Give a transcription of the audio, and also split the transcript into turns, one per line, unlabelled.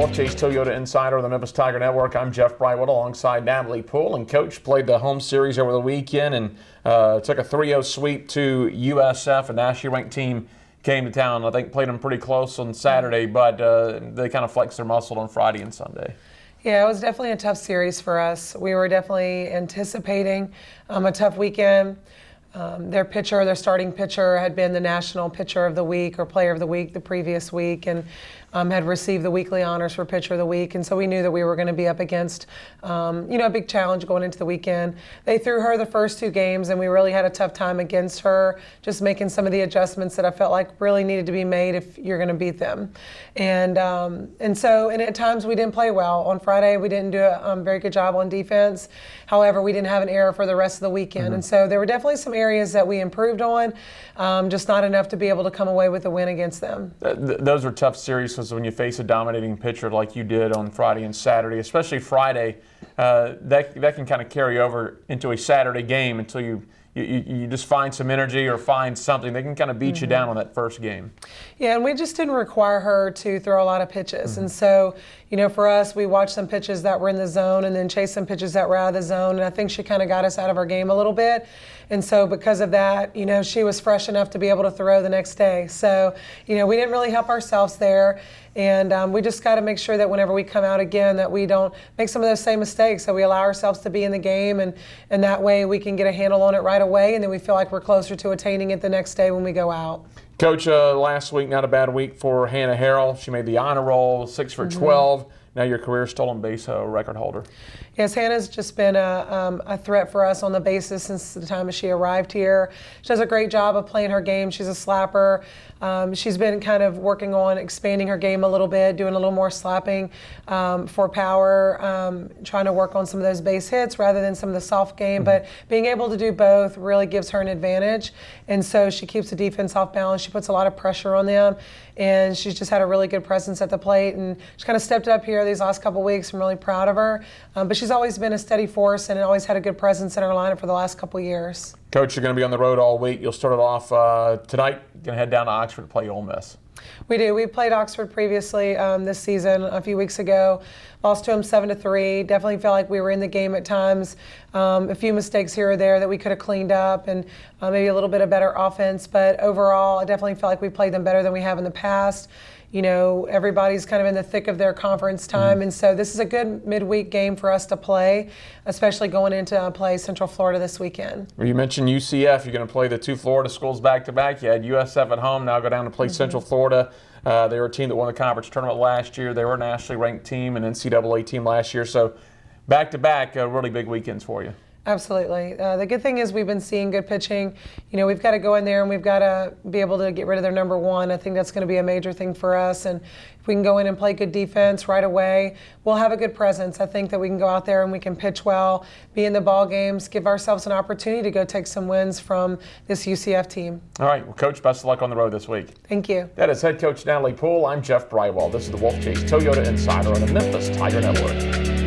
Wolfchase Toyota Insider of the Memphis Tiger Network. I'm Jeff Brightwood alongside Natalie Poole, and Coach played the home series over the weekend and took a 3-0 sweep to USF, a nationally ranked team. Came to town. I think played them pretty close on Saturday, but they kind of flexed their muscle on Friday and Sunday.
Yeah, it was definitely a tough series for us. We were definitely anticipating a tough weekend. Their starting pitcher, had been the national pitcher of the week or player of the week the previous week, and had received the weekly honors for pitcher of the week. And so we knew that we were going to be up against, a big challenge going into the weekend. They threw her the first 2 games, and we really had a tough time against her, just making some of the adjustments that I felt like really needed to be made if you're going to beat them. And at times we didn't play well. On Friday, we didn't do a very good job on defense. However, we didn't have an error for the rest of the weekend. And so there were definitely some areas that we improved on, just not enough to be able to come away with a win against them.
Those are tough series because when you face a dominating pitcher like you did on Friday and Saturday, especially Friday, that can kind of carry over into a Saturday game until you just find some energy or find something. They can kind of beat you down on that first game.
Yeah, and we just didn't require her to throw a lot of pitches. And so, for us, we watched some pitches that were in the zone and then chased some pitches that were out of the zone. And I think she kind of got us out of our game a little bit. And so because of that, she was fresh enough to be able to throw the next day. So, we didn't really help ourselves there. And we just got to make sure that whenever we come out again that we don't make some of those same mistakes, that we allow ourselves to be in the game, and that way we can get a handle on it right away, and then we feel like we're closer to attaining it the next day when we go out. Coach,
last week, not a bad week for Hannah Harrell. She made the honor roll, 6 for 12. Now your career stolen base record holder.
Yes, Hannah's just been a threat for us on the bases since the time she arrived here. She does a great job of playing her game. She's a slapper. She's been kind of working on expanding her game a little bit, doing a little more slapping for power, trying to work on some of those base hits rather than some of the soft game. But being able to do both really gives her an advantage. And so she keeps the defense off balance. She puts a lot of pressure on them. And she's just had a really good presence at the plate. And she's kind of stepped up here these last couple of weeks. I'm really proud of her. But she's always been a steady force and always had a good presence in our lineup for the last couple of years.
Coach, you're going to be on the road all week. You'll start it off tonight. You're going to head down to Oxford to play Ole Miss.
We do. We played Oxford previously this season a few weeks ago. Lost to them 7-3. Definitely felt like we were in the game at times. A few mistakes here or there that we could have cleaned up, and maybe a little bit of better offense. But overall, I definitely felt like we played them better than we have in the past. Everybody's kind of in the thick of their conference time, and so this is a good midweek game for us to play, especially going into play Central Florida this weekend.
Well, you mentioned UCF. You're going to play the 2 Florida schools back-to-back. You had USF at home, now go down to play Central Florida. They were a team that won the conference tournament last year. They were a nationally ranked team, an NCAA team last year. So back-to-back, really big weekends for you.
Absolutely. The good thing is we've been seeing good pitching. We've got to go in there and we've got to be able to get rid of their number 1. I think that's going to be a major thing for us. And if we can go in and play good defense right away, we'll have a good presence. I think that we can go out there and we can pitch well, be in the ball games, give ourselves an opportunity to go take some wins from this UCF team.
All right. Well, Coach, best of luck on the road this week.
Thank you.
That is head coach Natalie Poole. I'm Jeff Brightwood. This is the Wolfchase Toyota Insider on the Memphis Tiger Network.